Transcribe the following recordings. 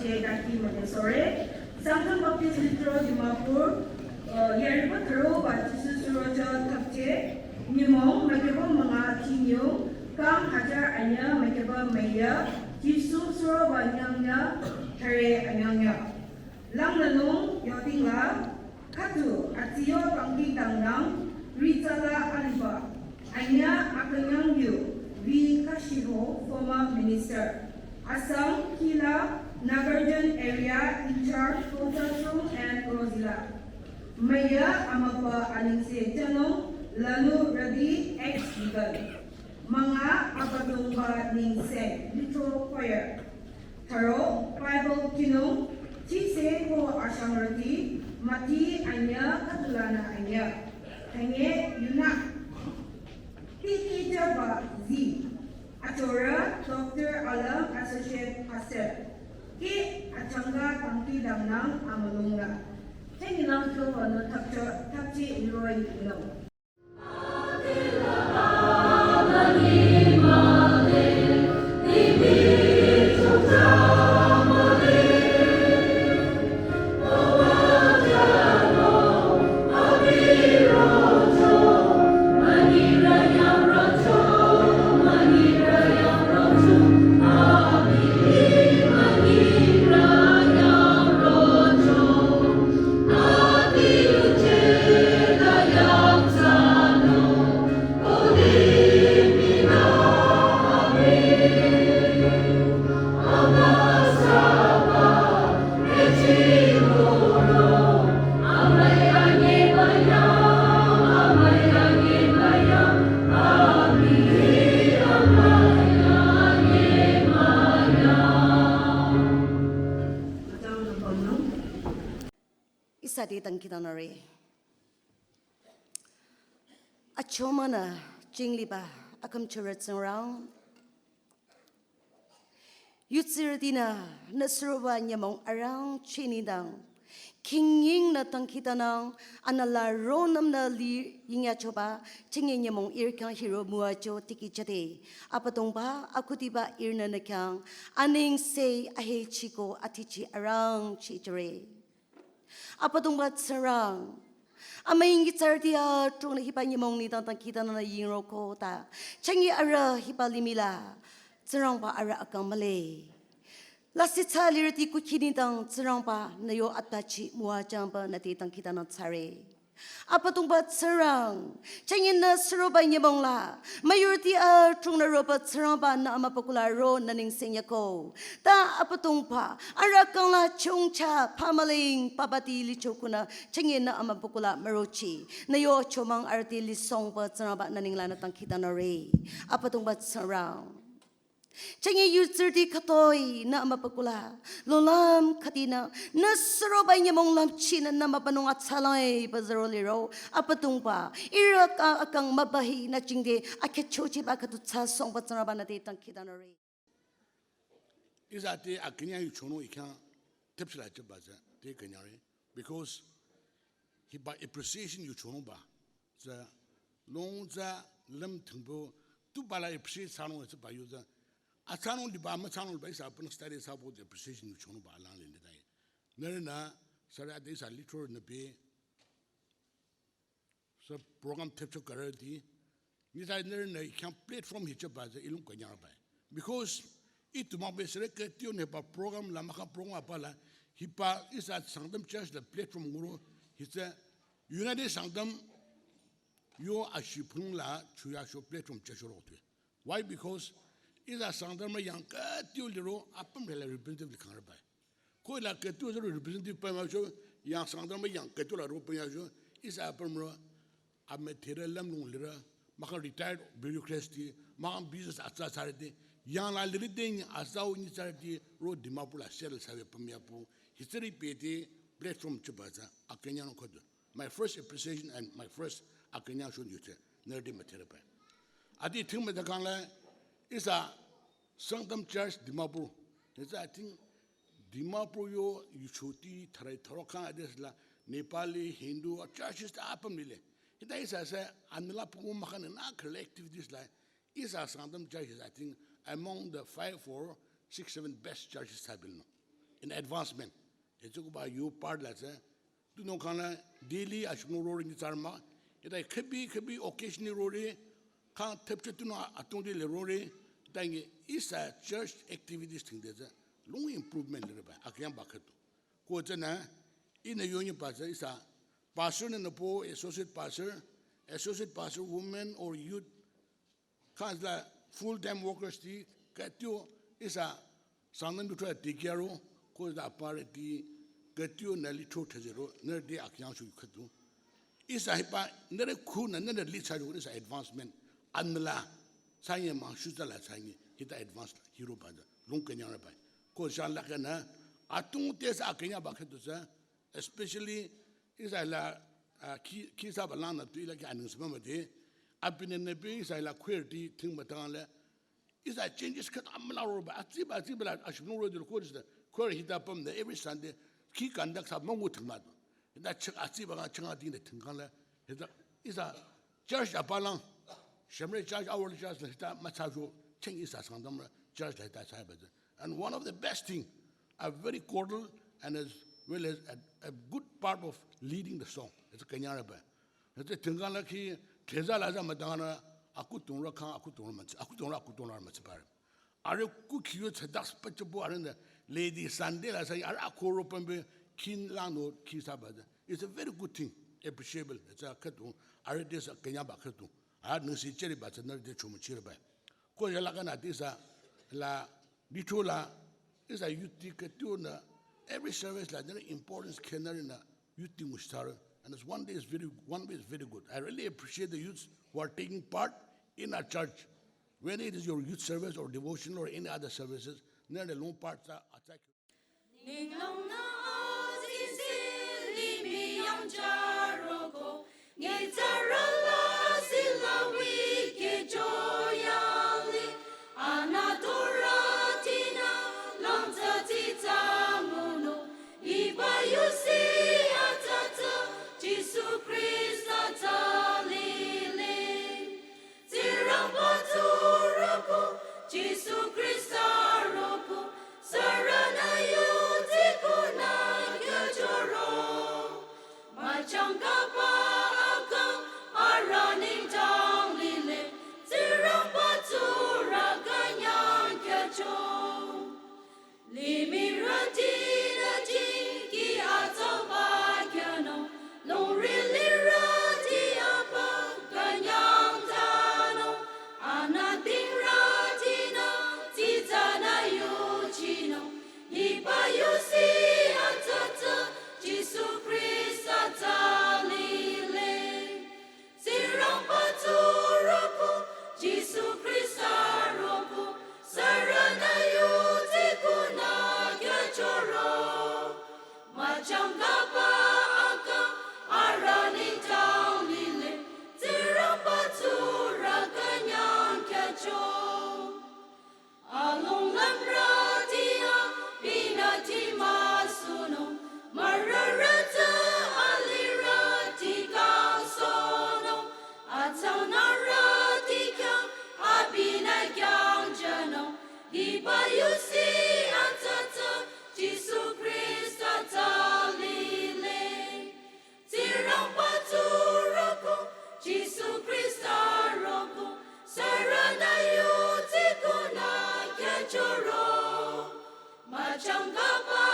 J. Daki Montessori, Sangtam Baptist Litro Dimapur, Yerba Taro, Baptist Suroja Tapje, Nimong, Makeba Manga Tinyo, Kam Hajar Anya, Makeba Maya, Jisu Suro Banyanga, Tare Anyanga. Lang Lalong, Yotinga, Katu, Atio Pangki Dangang, Rizala Aliba, Anya Akanyang Yu, V. Kashiho, former minister. Assam, Kila, Nagarjan area in charge, Kotasum and Rosila. Maya Amapa Aningse Janong, Lanu Rabi, ex-legal. Mga Abatumba Ningse, Little Choir. Taro, Bible Kinong, Chise Ho Ashangrati, Mati Anya, Katulana Anya. Henge Yunak. Tiki Jaba Z. Atora, Dr. Alem, Associate Pastor. Ki Achanga Pangki Damnang Amalunga. Tengilang Kilwana Tapchi Iloi Ilo. Isadi tangkitanari. Achomana jingliba akam churatsarang. Yutsirdina nasruba nyamong arang chinidang. Kinging na tangkitanang anala ronam na li yingachoba chinging nyamong irkang hero muacho tiki chate. Apatongba akutiba irna nakang aning say ahe chiko atichi arang chichare. Apadungbat sarang. Amayin gitardia trung na hipa nyamong ni tang kita na yinro ko ta. Changi ara hipa limila. Sarang pa ara akang mali. Lasita lirati kukini tang sarang pa na yo atachi mua jampa na titang kita na tsare. Apadungbat sarang. Changi na saroba nyamong la. Mayority trung na roba sarang pa na amapakularo na ning senya ko. Ta apatungpa arakang la chungcha pamaling papati lichokuna changi na amapukula marochi. Na yo chomang arti lisong pa sarang pa na ning la na tangkita na re. Apatungbat sarang. Changi yuzerdi katoy na amapakula lolam katina nasrobay niya mong lamchina na mapanong at salay bazaroliro apatungpa iraka akang mabahi na chingde akechochi ba katutsa song batsaraba na detang kidanari izate akenya yu chono ikha tepsla chabaza de kenyare because he by appreciation yu chono ba za longza lam thumbo tu bala appreciate sano se ba yuza Astronomy department channel by Sapon studies about the precision of Chono Balang in the day. Nerina, Sarah days are literal in the bay. So program tips of karate. Nisa Nerina can platform hitchabaza ilum kanyarba. Because it to my best record, you never program Lamaka program Apala. Hipa is at Sangtam Church, the platform guru. He said, United Sangtam, you are shipung la Chuyasho platform church. Why? Because is a Sangtam young Katuliro, upon the representative of the Carabay. Coila Katu representative Pamajo, young Sangtam young Katula Ropayajo, is a Pamra, a material lamb lira, Maka retired bureaucracy, Mam business at Saturday, young la leading Asso in charity, road Dimapur, Shell Save Pamiapo, history PT, platform Chabaza, a Kenyan Kodu. My first appreciation and my first Akenya should you say, Nerdy material. I did think with the Kanla. Is a Sangtam Church Dimapur. Is I think Dimapur yo Yuchuti, Tararoka, Desla, Nepali, Hindu, or churches to Apamile. It is as a Analapu Makan and our collective this like is a Sangtam churches, I think, among the 5, 4, 6, 7 best churches have been. in advancement. It's about you part let's say. Do no kind daily ashno road in Tarma. It could be occasionally road. Can't tap to no atondi le road. Then is a church activities thing. There's a long improvement. I can't back it. Quotana in the union pastor is a pastor in the poor, associate pastor, woman or youth. Can't like full-time workers. Get you is a something to try to take care of. Cause the party get you nearly 2-0. Near the account you could do. Is a hypa, never cool and never lead side is advancement. Anla, Sayama, Shutala Sangi, hit the advanced hero by the Lunkanyara by. Cause Shalakana, I don't test Akanya Bakatusa, especially is I la Kisa Balana to like an inspector. I've been in the base, I la queerty, Timbatana. Is that changes cut Amala, I should know the course the query hit up on the every Sunday. Key conducts a Mongutamad. That Asiba Changadin the Tinkala is a church Apalan. Shamre church, our church, Masajo, Ching is a Sangtam church like that. And one of the best things, a very cordial and as well as a good part of leading the song. It's a Kanyaraba. It's a Tingala Ki, Tezalaza Madana. Akutunra kan akutunra matipar. Are ku cute das pachabo arenda lady Sandela say are akoro pembe kin lano kisabada. It's a very good thing, appreciable. It's a katu. Are this a Kenyaba katu. I had no see cherry but another day chumuchirba. Koyalagana tisa la litola is a utikatuna. Every service like very important canary in a youth mustar. And it's one way is very good. I really appreciate the youths who are taking part in our church. Whether it is your youth service or devotion or any other services, near the long parts are attack. Jesus Christ, Sarana Yutikuna Gajoro, Machangapa Akam, are running down Lile, Zirampatura Ganyan Kacho, Limiradina Jinki Atabakano, Lori Lirati Apa Ganyan Tano, Anatin Ratina, Titana Yuchino, Iba Yusi Atata, Jesu Christa Talile, Zirampaturako, Jesu Christa Roko, Sarana Yutikuna Gachoro, Machangapa Aka, are running down Lile, Zirampatura Ganyan Kacho, Along Lamratia, Binati Masuno, Mararata Alirati Sono, Atanaratika, Abina Ganjano, Ibayusi Atata, Jesu Christa Talile, Tirampaturako, Jesu Christa Roko, Sarana Yutikuna Gachoro, Machangapa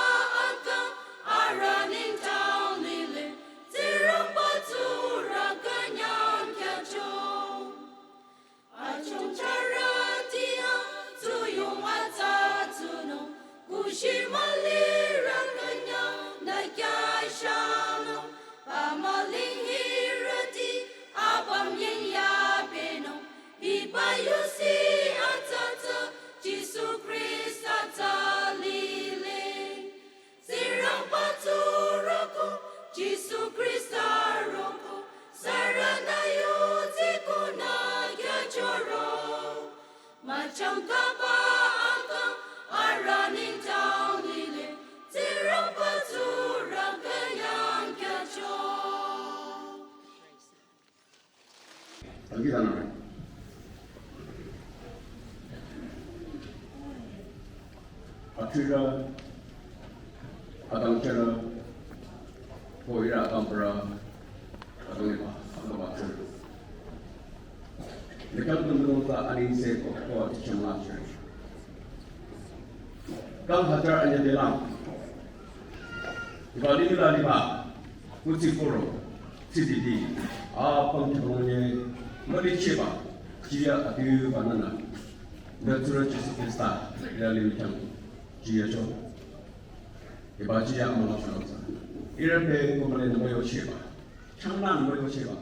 Aka, are running down Lile, Tirampatura Ganyan Gacho, Achoncharatia, Tuyum Atatuno, Kushimalira Ganyan, Nakashano, Pamaling Hirati, Abam Yabeno, Ibayusi Atata, Jesu Christa Talile, Zirampaturako, Jesu Christa Roko, Sarana Yutikuna Gachoro, Machangapa Aka, are running down Lile, Zirampatura Ganyan Gacho. Algidana. Africa Adang channel, Poira Ampera, Adonima, Adamatur. The Captain Anin said of God Chamacher. Come Hajar and Yadelam. Ibalila Liba, Putiforo, CDD, Pantone, Malichiba, Gia Adu Banana, Natural Justice Star, Realimitam, Gia Joe. Ibagia Amanosa. Irape Kumale Moyo Chiba. Changlan Moyo Chiba.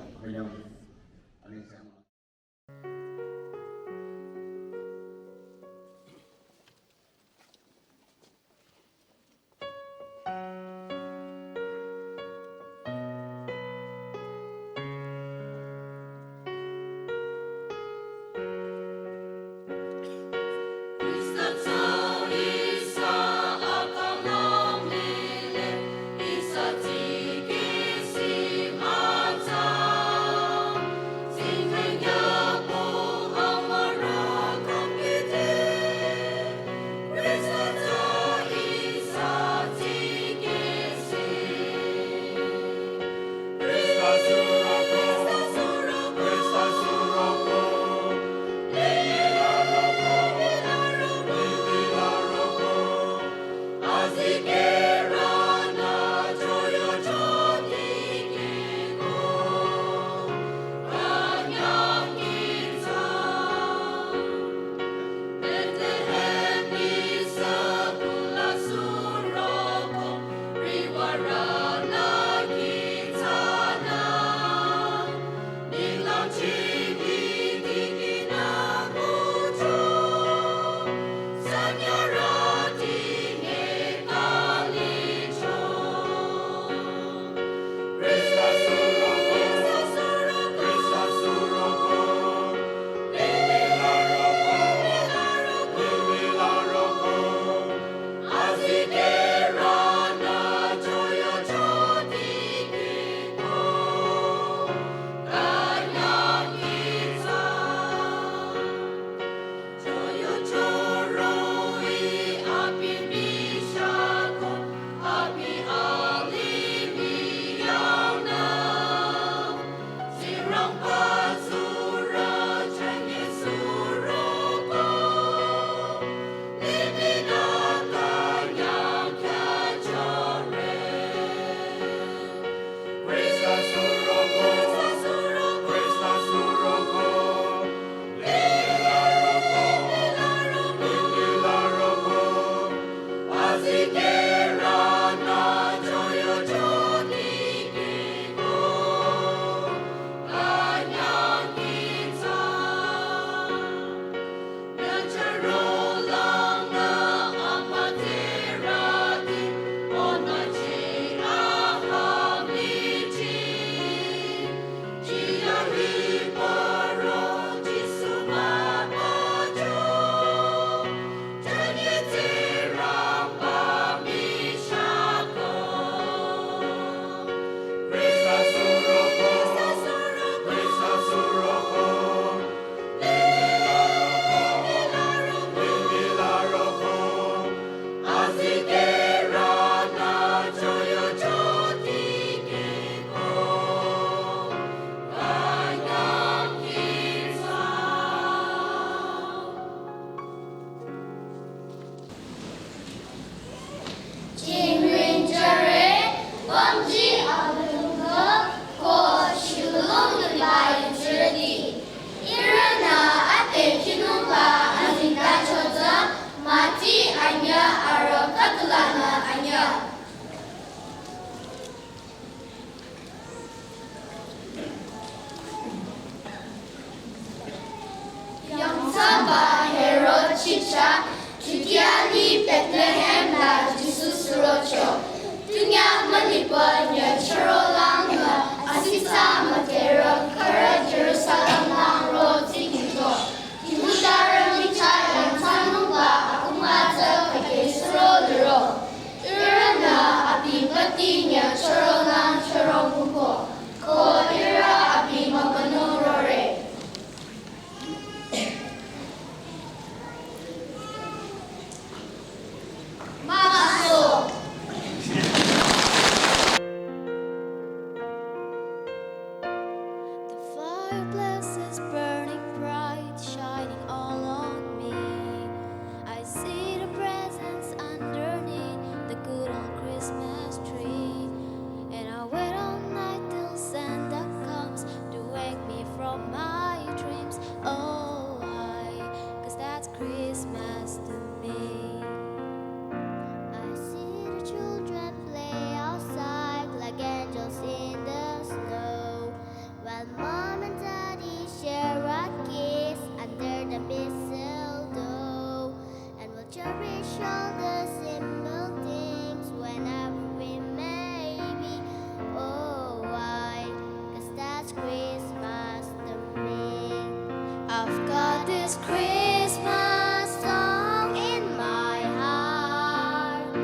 this Christmas song in my heart.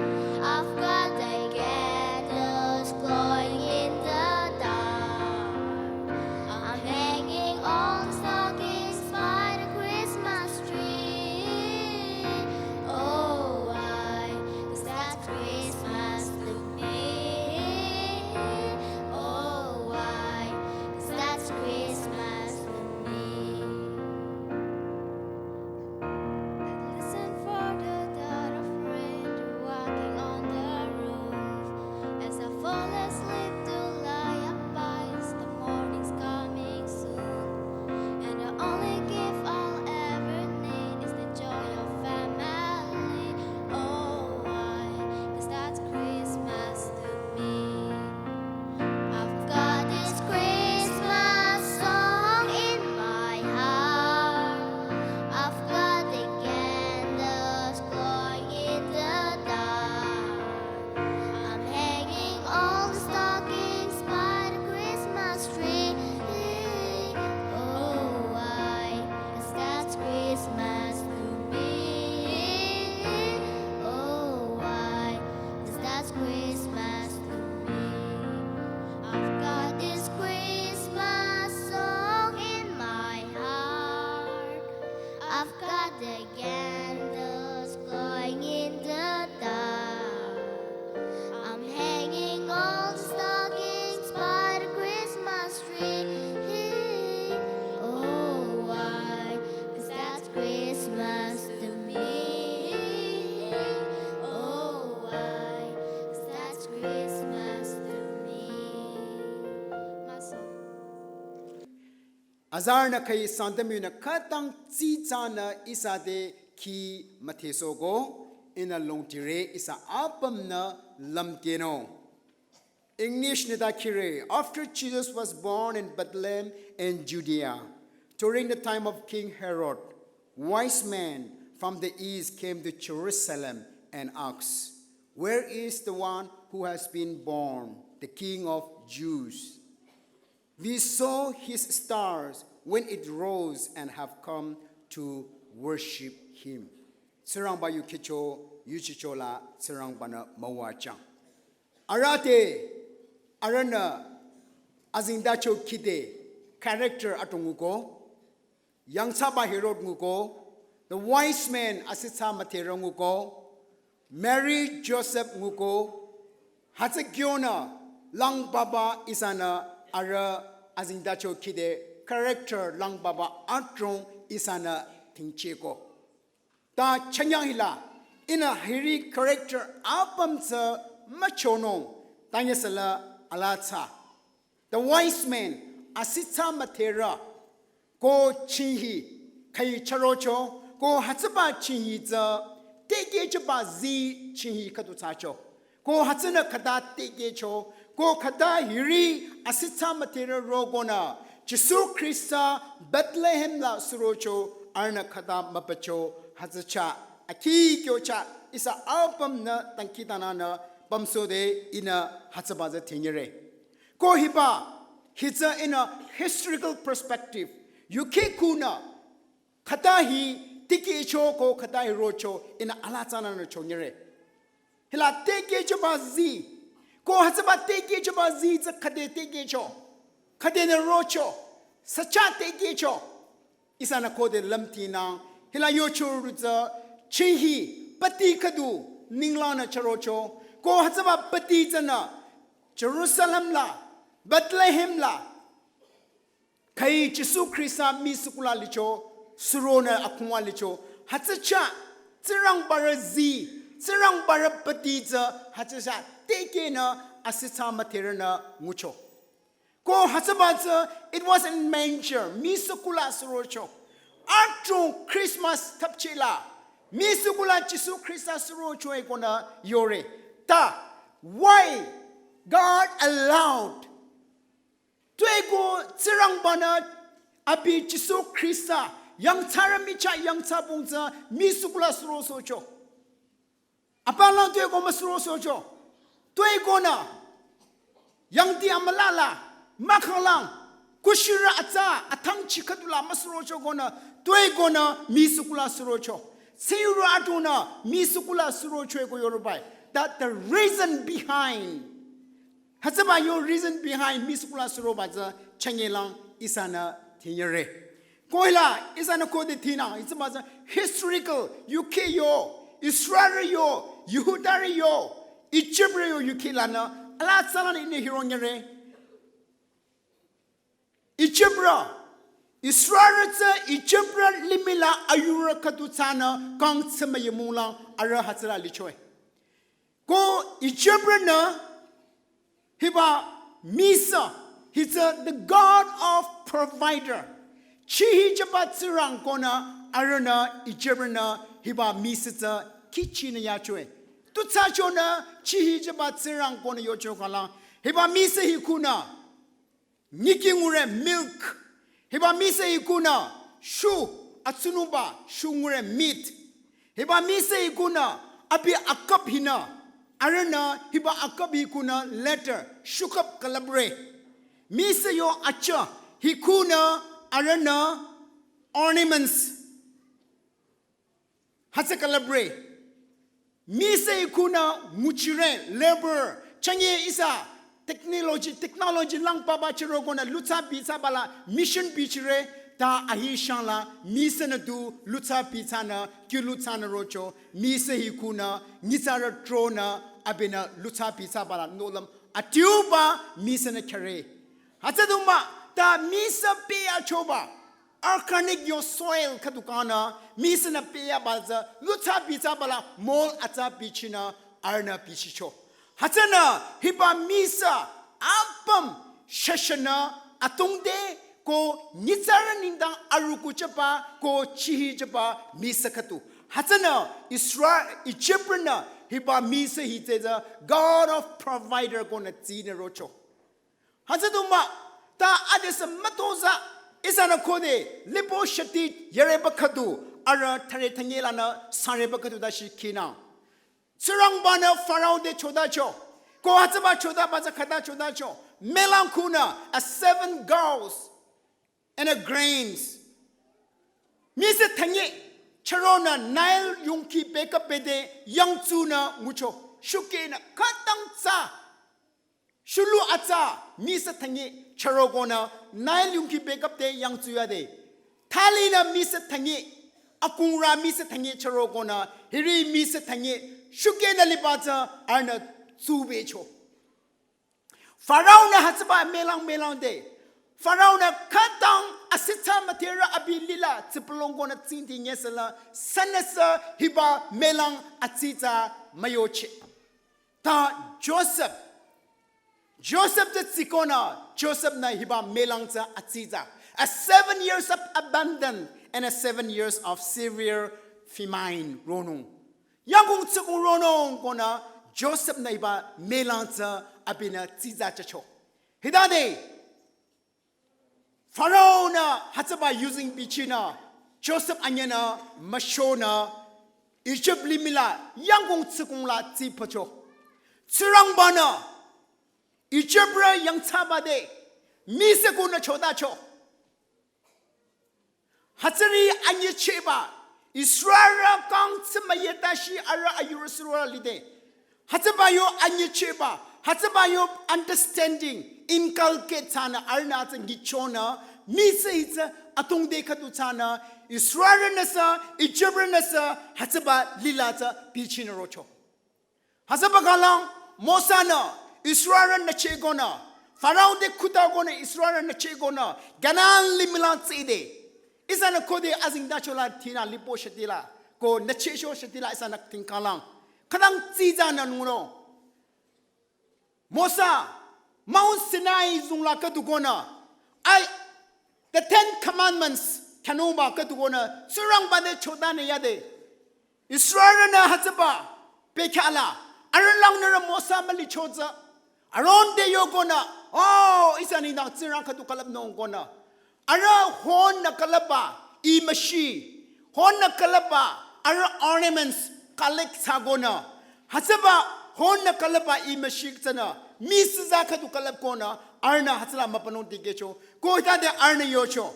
I've got the candles glowing in the dark. I'm hanging on stockings by the Christmas tree. Oh, why? 'Cause that's Christmas to me. Oh, why? 'Cause that's Christmas to me. Listen for the thought of rain walking on the roof. As I fall asleep to lie up by, the morning's coming soon. And the only gift I'll ever need is the joy of family. Oh, why? 'Cause that's Christmas to me. I've got this Christmas song in my heart. I've got the candles glowing in the dark. I'm hanging all the stockings by the Christmas tree. Oh, why? 'Cause that's Christmas to me. Oh, why? 'Cause that's Christmas to me. I've got this Christmas song in my heart. I've got the candles glowing in the dark. I'm hanging all the stockings by the Christmas tree. Oh, why? 'Cause that's Christmas to me. Oh, why? 'Cause that's Christmas to me. Maso. Azarna kai Santamuna Katang Zizana Isade Ki Matesogo in a long tire is a apamna lamkeno. English Nedakire, after Jesus was born in Bethlehem in Judea, during the time of King Herod, wise men from the east came to Jerusalem and asked, "Where is the one who has been born, the King of Jews? We saw his stars when it rose and have come to worship him." Serang bayu kicho yuchichola serang bana mawachang. Arate arana azindacho kide character atunguko yangsaba herod nguko the wise men asitsa matera nguko Mary Joseph nguko hatsagyona lang baba isana ara azindacho kide character lang baba atrong isana tingcheko ta chanyahila in a hiri character apamsa machono tanyasala alatsa the wise men asitsa matera ko chihi kai charocho ko hatsaba chihi za tege chaba zi chihi katutacho ko hatsana kada tege cho ko kada hiri asitsa matera rogona Jesu Christa Bethlehem la surocho arna kada mapacho hatsacha aki kyocha isa album na tankitana na bamsode ina hatsabaza tingere ko hiba hitsa in a historical perspective yuke kuna katahi tiki choko katahi rocho ina alatsana na chonyere hila teke chabazi ko hatsaba teke chabazi za kade teke cho kade na rocho sacha teke cho isa na kode lamtina hila yocho ruza chihi pati kadu ninglana charocho ko hatsaba pati zana Jerusalem la Bethlehem la kai Jesu Christa misukula licho surona akungwa licho hatsacha tsirang barazi tsirang barapatiza hatsacha teke na asitsa materana mucho ko hatsabaza it was in manger misukula surocho atro Christmas tapchila misukula Jesu Christa surocho ekona yore ta why God allowed Tuego tsirang bana abi Jesu Christa yang taramicha yang tabungza misukula surosocho apalang tuego masurosocho tuego na yang diamalala makalang kushira aza atang chikatula masrocho gona toy gona misukula srocho seyura atuna misukula srocho go yorubai that the reason behind hasaba your reason behind misukula sroba za changelang isana thinyare koila isana ko de thina it's about historical UK yo Israel yo Yehuda yo Egypt yo UK lana ala salana in hero nyare Egyptra Israel Egyptra limila ayura katutsana kang samayamula ara hatsara lichoy go Egyptra na hiba misa he's the God of provider chi hijabatsirang kona arana Egyptra na hiba misa kichina yachoy tutsachona chi hijabatsirang kona yochokala hiba misa hikuna Nikingure milk. Hiba mise ikuna shu atsunuba shungure meat. Hiba mise ikuna abi akap hina. Arana hiba akap hikuna letter shukap kalabre. Mise yo acha hikuna arana ornaments. Hatsa kalabre. Mise ikuna muchire labor. Chanye isa. Technology lang baba chiro gona lutsa pizza bala mission bichire ta ahishan la mise na du lutsa pizza na ki lutsa na rocho mise hikuna nitsara trona abena lutsa pizza bala nolam atiuba mise na kare hataduma ta mise pea choba organic your soil katukana mise na pea balza lutsa pizza bala mol ata bichina arna bichicho Hatana hiba misa apam shashana atungde ko nitsara nindang aruku chapa ko chihi chapa misa katu. Hatana Israel Egyptian hiba misa hiteza God of provider ko na tsine rocho. Hataduma ta adesa matoza isana kode lipo shati yareba katu ara tare tangela na sareba katu dashi kina. Surang bana Pharaoh de chodacho. Ko hataba choda baza kata chodacho. Melankuna a 7 girls and a grains. Misa tanye charona Nile yungki beka pede yang tuna mucho. Shukena katang tsa. Shulu atsa misa tanye charogona Nile yungki beka pede yang tuya de. Talina misa tanye akungra misa tanye charogona hiri misa tanye Shukena libata arna tsubecho. Pharaoh na hatsaba melang de. Pharaoh na katang asita matera abilila tsipolongo na tsinti nyesala sanasa hiba melang atsita mayoche. Ta Joseph the tsikona Joseph na hiba melang tsa atsita. A 7 years of abandon and a 7 years of severe famine ronung. Yang tsukung ronong kona Joseph na iba melanza abina tiza chacho. Hidade Pharaoh na hatsaba using bichina Joseph anyana mashona Egypt limila yang tsukung la tipacho. Tsurang bana Egyptra yang tabade mise kuna chodacho. Hatsari anye cheba Israel kang tsemayetashi ara ayurasura lide. Hatsabayo anyecheba. Hatsabayo understanding. Inculcate sana arna gichona. Misa itza atong de katutana. Israel nasa, Egypt nasa. Hatsaba lilata pichina rocho. Hatsaba galang Mosana. Israel na chegona. Pharaoh de kutagona Israel na chegona. Ganan limilan tside. Isana kode azing dachola tina lipo shatila ko nachesho shatila isana tinkalang kadang tiza na nuno Mosa Mount Sinai zungla katugona the 10 commandments kanuba katugona surang bade chodane yade Israel na hatsaba pekala aranlang na Mosa mali chodza aron de yogona isani na surang katukalab nong gona Ara hon na kalaba imashi hon na kalaba ara ornaments collect sagona hasaba hon na kalaba imashi sana misza katu kalab kona arna hatsala mapanong tikecho. Ko ita de arna yocho.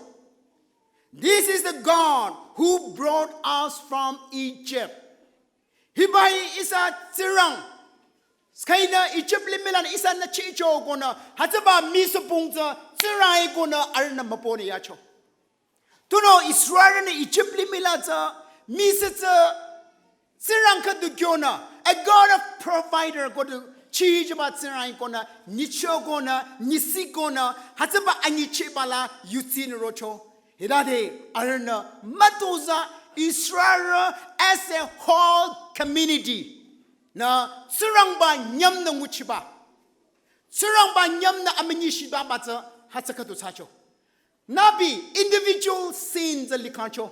This is the God who brought us from Egypt. Hibai isa tirang. Skaina Egypt limilan isa na chicho kona hataba misupungza tirai kona arna maponi yacho. Tuno Israel na Egypt limilaza misatsa tirang kadugyona. A God of provider kodu chijaba tirai kona nicho kona nisi kona hataba anichi bala yutin rocho. Hidade arna matoza Israel as a whole community. Na surang ba nyam na nguchiba. Surang ba nyam na aminishiba bata hatsakato sacho. Nabi individual sins likancho.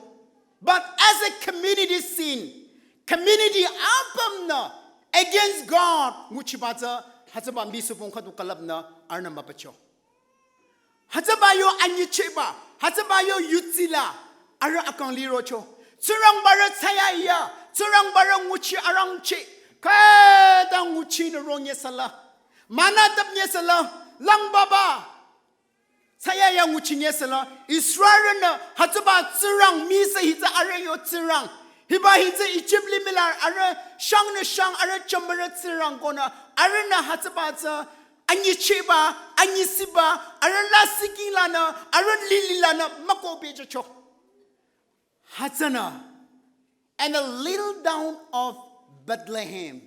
But as a community sin, community album na against God nguchibata hatsaba misupong katu kalab na arna mapacho. Hatsabayo anyichiba, hatsabayo yutsila, ara akang lirocho. Surang bara tsayaya, surang bara nguchi arangchi. Kada nguchi na rong yesala. Manatap yesala. Lang baba. Saya yang nguchi yesala. Israel na hataba tsirang misa hita arayo tsirang. Hiba hita ichibli milar ara shang na shang ara chambara tsirang kona. Ara na hataba tsa anyichiba, anyisiba, ara lasiki lana, ara lili lana makobe chocho. Hatsana. And a little down of Bethlehem.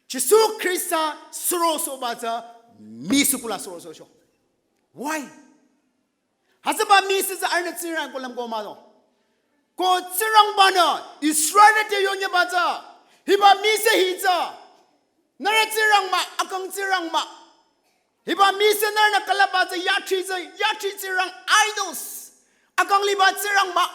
Jesus Christa soroso bata misupula soroso sho. Why? Hasaba misis arna tsirang kolam komado. Ko tsirang bana Israel te yonya bata. Hiba mise hita. Nara tsirang ma akang tsirang ma. Hiba mise nara kalabata yachi tsirang idols. Akang liba tsirang ma.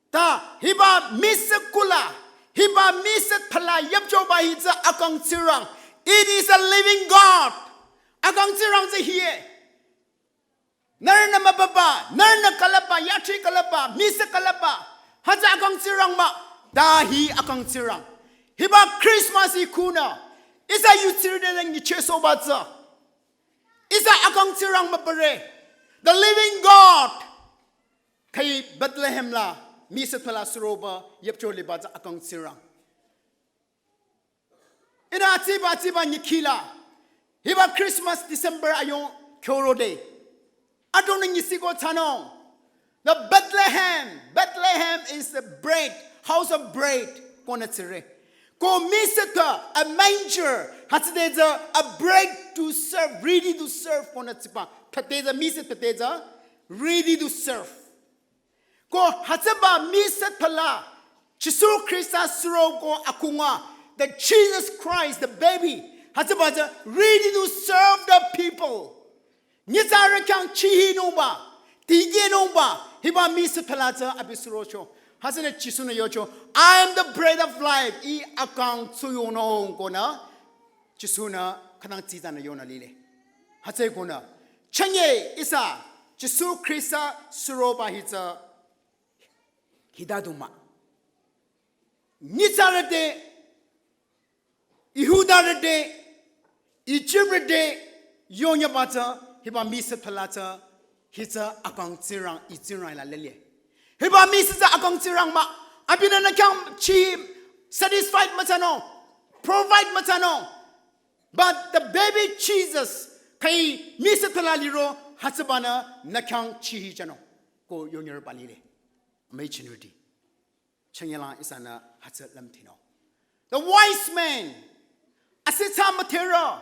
Ta hiba mise kula. Hiba miset pala yapjo bahitza akang tsirang. It is a living God. Akang tsirang sa hiye. Narna mababa, narna kalapa, yachi kalapa, misa kalapa. Haza akang tsirang ma. Dahi akang tsirang. Hiba Christmas ikuna. Isa yutsirde ng nicheso batza. Isa akang tsirang mapare. The living God. Kay Bethlehem la. Misat pala suroba yapcho libaza akang tsirang. Ina tiba nikila. Hiba Christmas December ayong Kyoro Day. Adon nisiko tanong. The Bethlehem is the bread, house of bread. Kona tsire. Ko misata a manger. Hatsideza a bread to serve, ready to serve. Kona tsipa. Tateza misat tateza ready to serve. Ko hatsaba misat pala Jesus Christ suro ko akunga the Jesus Christ the baby hatsaba ready to serve the people. Nizara kang chihi nomba tige nomba hiba misat pala za abisurocho hasane chisuna yocho I am the bread of life I akang tsuyono ko na chisuna kanang tizana yona lile hatsay ko na chanye isa Jesus Christ suro ba hitza Hidaduma. Nizarade, Ihudade, Ichirade, Yonya Bata, Hiba Misa Palata, Hita Akang Tirang, Itirang la Lele. Hiba Misa Akang Tirang Ma, I've been an account cheap, satisfied Matano, provide Matano. But the baby Jesus, Kai Misa Palaliro, Hatsabana, Nakang Chihijano, go Yonya Balile. Machinity. Changela isana hatsa lamtino. The wise man. Asita matera.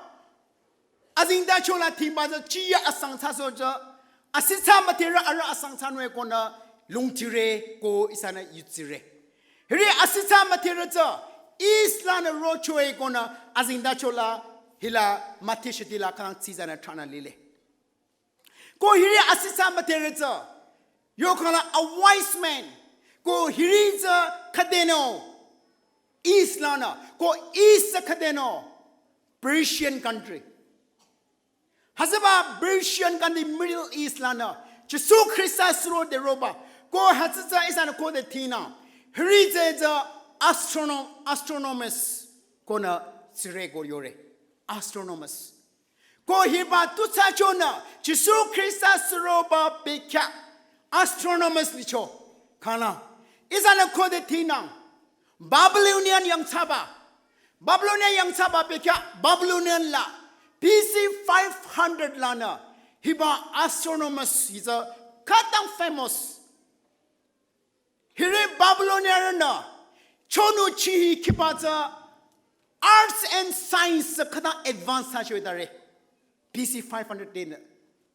Azinda chola timbaza chia asang tasoja. Asita matera ara asang tanwe kona lungtire ko isana yutsire. Here asita matera ta. Islana rochoe kona azinda chola hila matishitila kanang tizana trana lile. Ko here asita matera ta. Yokala a wise man. Go hiriza kadeno. Islana. Go East kadeno. Persian country. Hasaba Persian country Middle East lana. Jesu Christus ro de roba. Go hatsa isana ko de tina. Hiriza astronomers. Kona sire go yore. Astronomers. ko hiba tu sa chona Jesu Christa sroba bekya astronomers licho kana isana ko de tinang Babylonian yang chaba bekya Babylonian la BC 500 lana hiba astronomers is a katang famous here Babylonian na chonu chi kipaza arts and science katang advanced sa chwe BC 500 din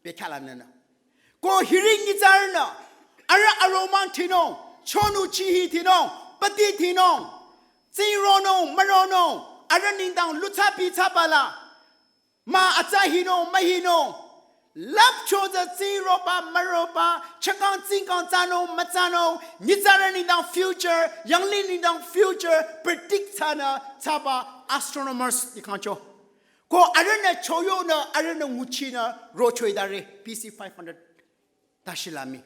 bekala na ko hiring ni zarna ara aroma tinong chonu chi tinong pati tinong zero no marono ara nindang lutsa pi chapala ma atahino mahino lap choza zero ba maroba chakang zingkang zano matzano nizara nindang future yangli nindang future predict sana chapa astronomers dikancho ko arana choyo na arana muchi na rochoi dare BC 500 tashilami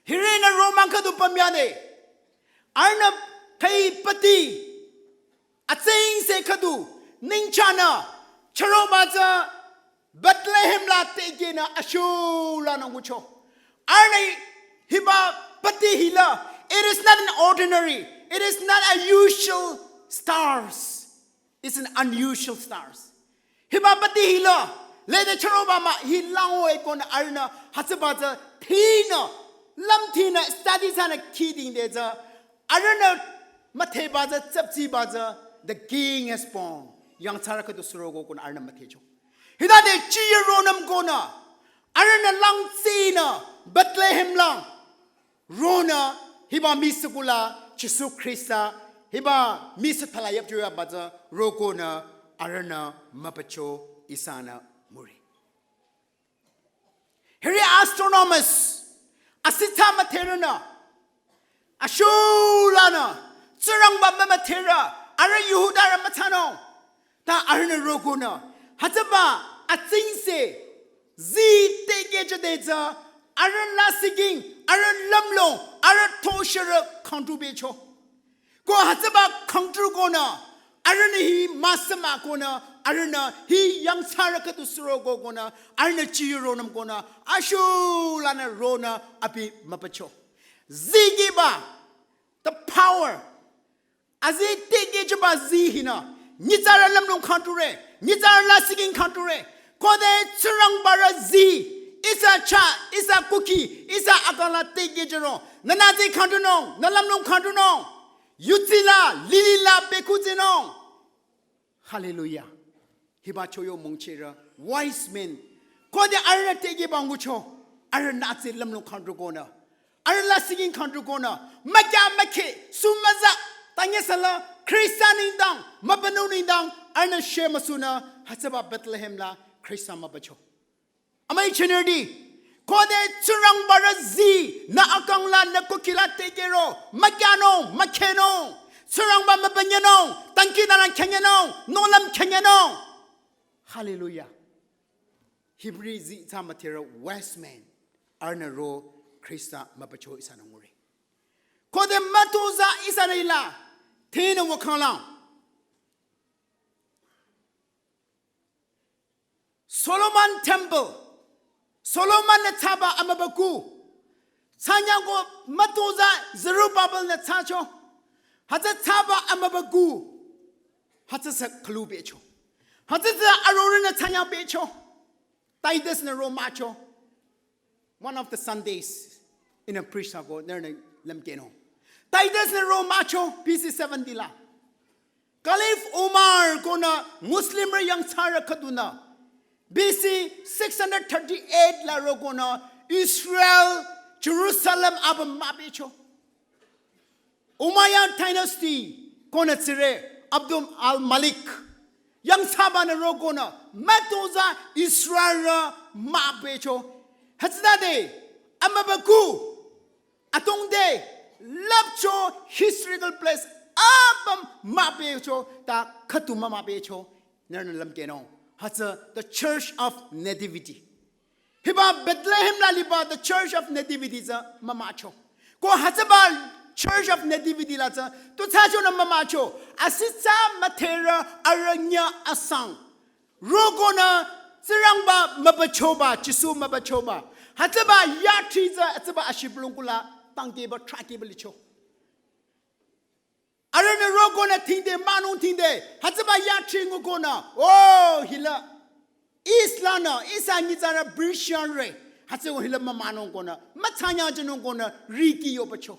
hirena roman kadu pamyane arna kai pati atsing se kadu ningchana charobaza Bethlehem la tegena ashula na mucho arna hiba pati hila it is not an ordinary it is not a usual stars. It's an unusual stars. Hibabati hila. Let the charobama hilang ekon arna hasabata tina lam tina studies on a kidding there's a arna matebaza tsapsi baza the king has born. Young Taraka to Surogo kon arna matejo. Hida de chironam gona arna lang sina Bethlehem lang Rona hiba misukula Jesu Christa hiba misa talayap juya baza roko na arana mapacho isana muri. Here astronomers asita materana ashulana tsarang ba matera ara yuhudara matano ta arana roko na hataba atsingse zi tege jadeza aran lasiging aran lamlo aran toshara contribution ko hataba counter gona arana hi masama gona arana hi yang saraka to surogo gona arana chironam gona ashulana rona api mapacho zigiba the power azi tege jaba zihina nizara lamnong countere nizara lasiging countere ko de tsurang bara zi isa cha isa cookie isa akala tege jero nanazi counterno nalamnong counterno Yutila, Lilila, Bekuzino. Hallelujah. Hibachoyo Mongchera, wise men. Kode Arna Tegi Bangucho, Arna Nazi Lamno Kandrugona, Arla singing Kandrugona, Maka Make, Sumaza, Tanyasala, Christian down, Mabanoni down, Arna Shemasuna, Hasaba Bethlehem la, Christa Mabacho. Amay Chenerdi. Kode tsurang barazi na akang la na kukila tegero makano makeno tsurang ba mabanyano tangki na lang kenyano nolam kenyano hallelujah Hebrew zi tamatera westman arna ro Krista mapacho isana ngure kode matuza isana ila tena wakala Solomon temple Solomon na taba amabaku. Sanyango matuza Zerubbabel na tacho. Hata taba amabaku. Hata sa kalu becho. Hata sa arora na tanya becho. Titus na romacho. One of the Sundays in a priest ago, na lamkeno. Titus na romacho, PC 70 la. Caliph Umar ko na Muslim yang tsara kaduna. BC 638 la rogona Israel Jerusalem abam mabecho Umayyad dynasty kona tsire Abdul al Malik yang saba na rogona matoza Israel mabecho hatsade amabaku atongde lapcho historical place abam mabecho ta khatuma mabecho nerna lamkeno the Church of Nativity. Hiba Bethlehem la liba the Church of Nativity za mamacho. Ko hasaba Church of Nativity la za to tacho na mamacho asitsa matera aranya asang Rogona Sirangba Mabachoba, Chisu Mabachoba. Hataba Yatriza Ataba Ashiblungula, Tangeba Trakibalicho. Arana Rogona Tinde, Manu Tinde, Hataba Yatringogona, oh, Hila. Islana, Isanizara Brishan Ray, Hatsu Hila Mamano Gona, Matanya Janongona, Riki Yobacho.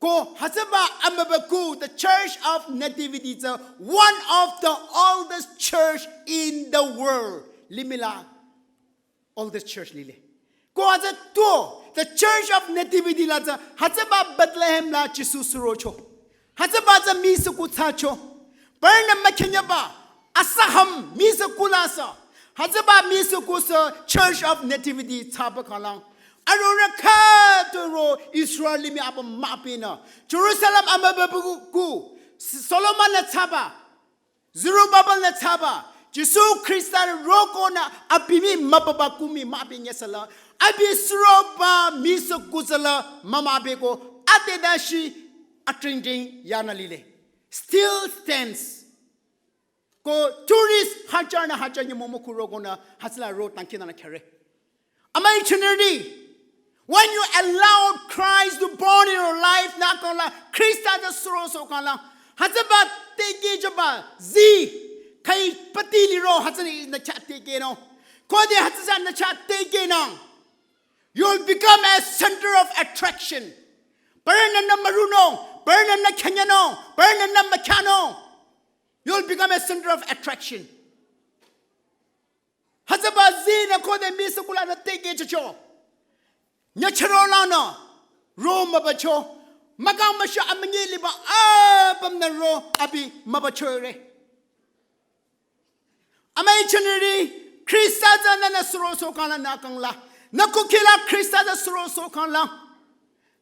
Ko Hasaba Amabaku, the Church of Nativity, one of the oldest church in the world. Limila, oldest church Lile. Ko Haza to the Church of Nativity Laza, Hasaba Bethlehem La Chisusurocho. Hasaba the Misukutacho. Burna Makanyaba, Asaham Misukulasa. Hasaba Misukusa, Church of Nativity Tabakalang. Arora to Israel limi aba mapina. Jerusalem amababuku. Solomon na taba. Zerubbabel na taba. Jesu Christa roko na abimi mababakumi mabinyesala. Abi sroba miso kuzala mamabeko. Atedashi atringing yanalile. Still stands. Ko tourist hajana hajanya momoku na hasla road tankina na kare. Amay trinity. When you allow Christ to born in your life, not gonna Christ has a sorrow so gonna Hazaba take jaba Z Kai Patili ro Hazani in the chat take no Kodi Hazan the chat take no. You'll become a center of attraction. Burn and Maruno, burn and Kenyano, burn and Macano. You'll become a center of attraction. Hazaba Z na Kodi Misukula na take jo. Nyacharolana, Roma Bacho, Magamasha Amaniba, Abam the Ro, Abi Mabachure. Amachanary, Christaza and Soroso Kana Nakangla, Nakukila Christaza Soroso Kanla,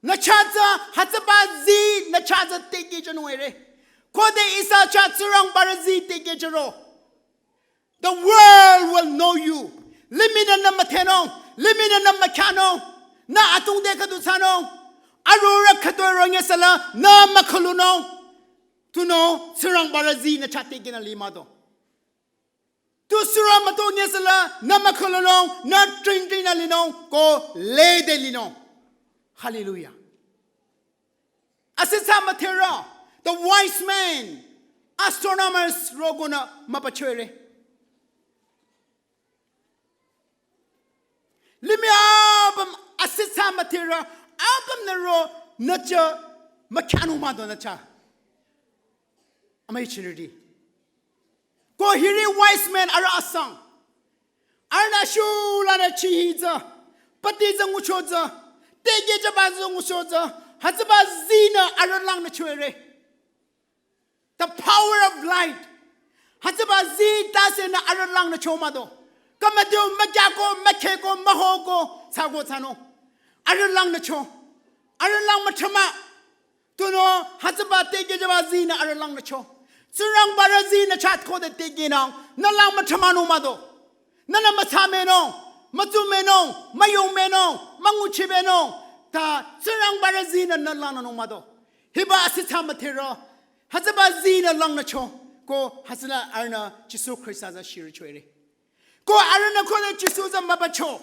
Nachaza, Hataba Z, Nachaza take January. Kode Isa Chatsurang Barazi take Jaro. The world will know you. Limina Namateno, Limina Namakano. Na atung de kadusano arora kadorong yesala na makuluno tuno sirang barazi na chate gina limado tu sirang matong yesala na makuluno na trinity na lino ko le de lino. Hallelujah. Asisa matera the wise men astronomers rogona mapachere limiabam asisa matera abam nero nacha makano mado nacha amachinity ko hiri wise men ara asang arna shula na chihiza patiza nguchoza tege jabazo nguchoza hazaba zina aralang na chure. The power of light hazaba zita se na aralang na chomado. Kamado Magako, Makeko, Mahoko, Sagotano. Aralang na cho. Aralang matama. Tuno, Hazaba Tegajazina, Aralang na cho. Surang Barazina chat code the Teginang, Nalang Matamano Mado. Nana Matameno, Matumeno, Mayomeno, Manguchibeno, Ta Surang Barazina, Nalano Mado. Hiba Asitamatera, Hazaba Zina Lang na cho. Go Hazala Arna, Chisu Christaza Shirichuere. Go arana kone chisuza mabacho.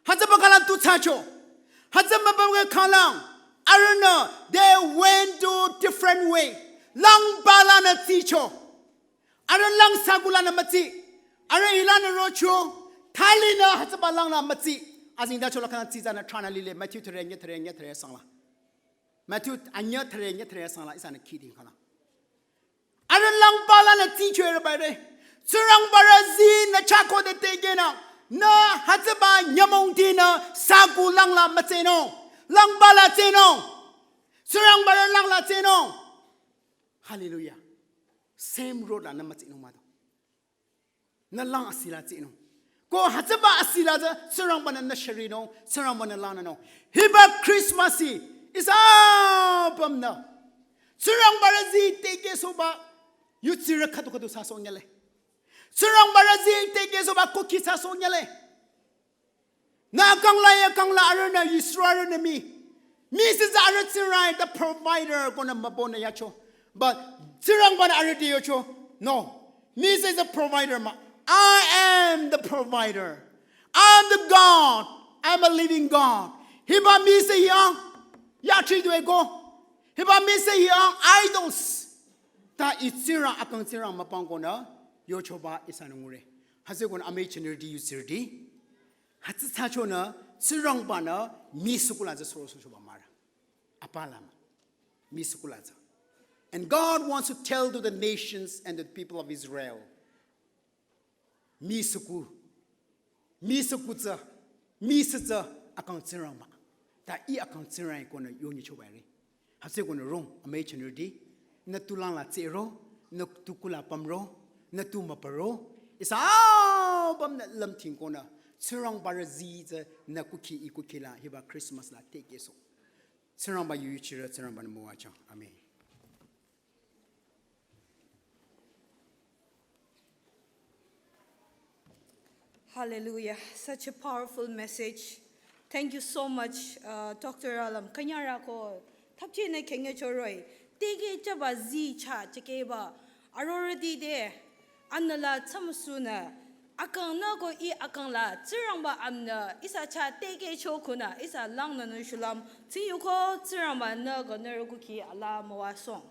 Hazabakalan tutacho. Hazamabawe kalang. Arana, they went to different way. Lang balana ticho. Aran lang sagulana mati. Aran ilana rocho. Talina hazabalana mati. As in that cholakan tizana trana lile. Matthew terenya sangla. Matthew anya terenya sangla is an kidding kana. Aran lang balana ticho everybody. Surang barazi na chako de tegena na hazaba nyamontina sagu lang la mateno lang bala teno surang bara lang la teno. Hallelujah. Same road na matino mado na lang asila teno ko hazaba asila za surang bana na sharino surang bana lana no hiba Christmasy is abam na surang barazi tege soba yutsira kadu sa sonyale. Surang barazi tege so ba kokisa sonyale. Na kangla arana Israel na mi. Mrs. Aratsirai the provider gonna mabona yacho. But surang bana arati yacho. No. Me says the provider ma. I am the provider. I'm the God. I'm a living God. Hiba me say yang. Ya chi do go. Hiba me say yang idols. Ta itsira akang sira mapang ko na yo choba isanungure. Hase ko na ame chenirdi yusirdi. Hatsa sacho na sirang ba na mi sukulaza soro so choba mara. Apalama. Mi sukulaza. And God wants to tell to the nations and the people of Israel. Mi suku. Mi sukutsa. Mi sitsa akang sirang ba. Ta I akang sirang ko na yo ni choba ri. Hase ko na rong ame chenirdi. Na tulang la tsero, na tukula pamro, na tumaparo, isa bam na lam ting ko na sirang barazi na kuki ikukila hiba Christmas la take so. Sirang ba yu chira sirang ba na muacha. Amen. Hallelujah. Such a powerful message. Thank you so much, Dr. Alem. Kanyara ko. Tapche na kenya choroi. Tege chaba zi cha chekeba. Already there. Anala tsamusuna. Akang na ko I akang la. Tsirang ba amna. Isa cha tege chokuna. Isa lang na nushulam. Tiyuko tsirang ba na ko narukuki ala mawasong.